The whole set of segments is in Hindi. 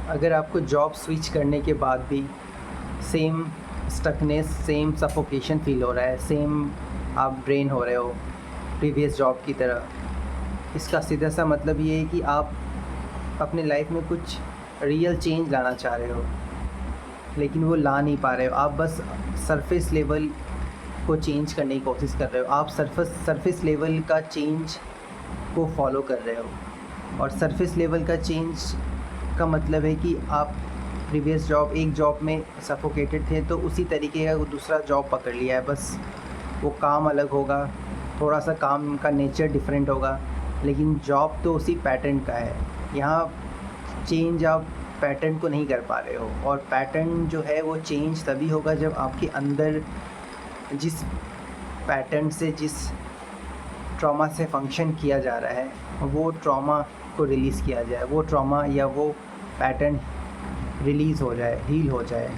अगर आपको जॉब स्विच करने के बाद भी same stuckness, same suffocation feel हो रहा है, सेम आप ड्रेन हो रहे हो प्रीवियस जॉब की तरह, इसका सीधा सा मतलब ये है कि आप अपने लाइफ में कुछ रियल चेंज लाना चाह रहे हो, लेकिन वो ला नहीं पा रहे हो। आप बस सरफेस लेवल को चेंज करने की कोशिश कर रहे हो। आप सरफेस लेवल का चेंज को फॉलो कर रहे हो, और सरफेस लेवल का चेंज का मतलब है कि आप प्रीवियस जॉब, एक जॉब में सफोकेटेड थे तो उसी तरीके का दूसरा जॉब पकड़ लिया है। बस वो काम अलग होगा, थोड़ा सा काम का नेचर डिफरेंट होगा, लेकिन जॉब तो उसी पैटर्न का है। यहाँ चेंज आप पैटर्न को नहीं कर पा रहे हो, और पैटर्न जो है वो चेंज तभी होगा जब आपके अंदर जिस पैटर्न से, जिस ट्रॉमा से फंक्शन किया जा रहा है, वो ट्रॉमा को रिलीज़ किया जाए, वो ट्रॉमा या वो पैटर्न रिलीज़ हो जाए, हील हो जाए।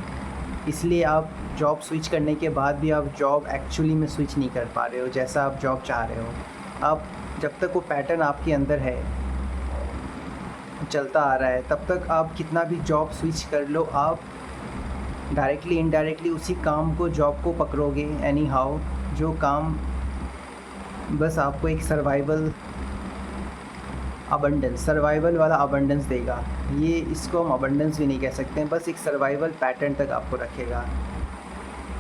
इसलिए आप जॉब स्विच करने के बाद भी आप जॉब एक्चुअली में स्विच नहीं कर पा रहे हो जैसा आप जॉब चाह रहे हो। आप जब तक वो पैटर्न आपके अंदर है, चलता आ रहा है, तब तक आप कितना भी जॉब स्विच कर लो, आप डायरेक्टली इनडायरेक्टली उसी काम को, जॉब को पकड़ोगे एनी हाउ, जो काम बस आपको एक सर्वाइवल वाला अबंडेंस देगा। ये इसको हम अबंडेंस भी नहीं कह सकते हैं, बस एक सर्वाइवल पैटर्न तक आपको रखेगा,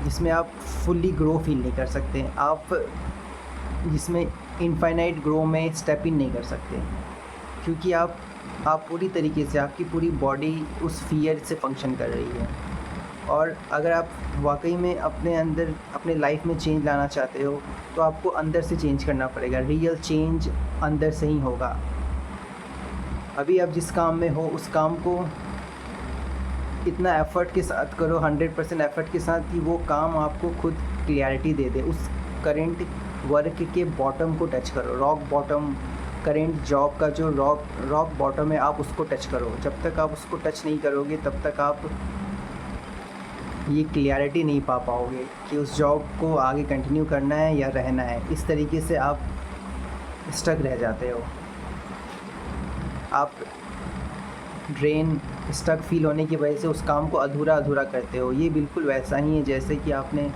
जिसमें आप फुल्ली ग्रो फील नहीं कर सकते, आप जिसमें इनफाइनाइट ग्रो में स्टेप इन नहीं कर सकते, क्योंकि आप पूरी तरीके से, आपकी पूरी बॉडी उस फियर से फंक्शन कर रही है। और अगर आप वाकई में अपने अंदर, अपने लाइफ में चेंज लाना चाहते हो, तो आपको अंदर से चेंज करना पड़ेगा। रियल चेंज अंदर से ही होगा। अभी आप जिस काम में हो, उस काम को इतना एफ़र्ट के साथ करो, 100% एफ़र्ट के साथ, कि वो काम आपको खुद क्लियरिटी दे दे। उस करेंट वर्क के बॉटम को टच करो, रॉक बॉटम, करेंट जॉब का जो रॉक बॉटम है, आप उसको टच करो। जब तक आप उसको टच नहीं करोगे, तब तक आप ये क्लियरिटी नहीं पा पाओगे कि उस जॉब को आगे कंटिन्यू करना है या रहना है। इस तरीके से आप स्टक रह जाते हो। आप स्टक फील होने की वजह से उस काम को अधूरा करते हो। ये बिल्कुल वैसा ही है जैसे कि आपने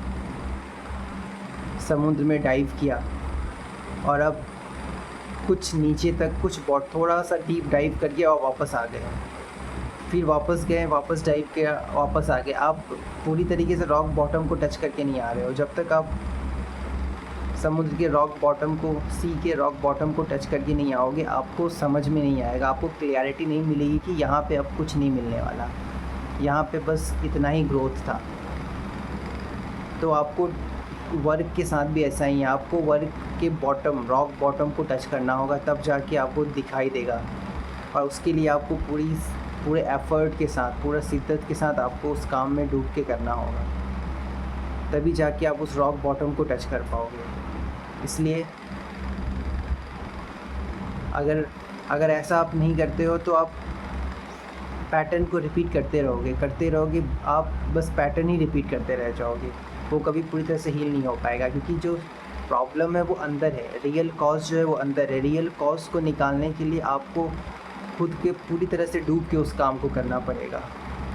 समुद्र में डाइव किया और अब कुछ नीचे तक, थोड़ा सा डीप डाइव करके और वापस आ गए, फिर वापस गए, वापस डाइव किया, वापस आ गए। आप पूरी तरीके से रॉक बॉटम को टच करके नहीं आ रहे हो। जब तक आप समुद्र के रॉक बॉटम को, सी के रॉक बॉटम को टच करके नहीं आओगे, आपको समझ में नहीं आएगा, आपको क्लियरिटी नहीं मिलेगी कि यहाँ पे अब कुछ नहीं मिलने वाला, यहाँ पे बस इतना ही ग्रोथ था। तो आपको वर्क के साथ भी ऐसा ही है। आपको वर्क के बॉटम, रॉक बॉटम को टच करना होगा, तब जाके आपको दिखाई देगा। और उसके लिए आपको पूरे एफ़र्ट के साथ, पूरा शिद्दत के साथ आपको उस काम में डूब के करना होगा, तभी जाके आप उस रॉक बॉटम को टच कर पाओगे। इसलिए अगर ऐसा आप नहीं करते हो, तो आप पैटर्न को रिपीट करते रहोगे, आप बस पैटर्न ही रिपीट करते रह जाओगे। वो कभी पूरी तरह से हील नहीं हो पाएगा, क्योंकि जो प्रॉब्लम है वो अंदर है, रियल कॉज जो है वो अंदर है। रियल कॉज को निकालने के लिए आपको खुद के पूरी तरह से डूब के उस काम को करना पड़ेगा।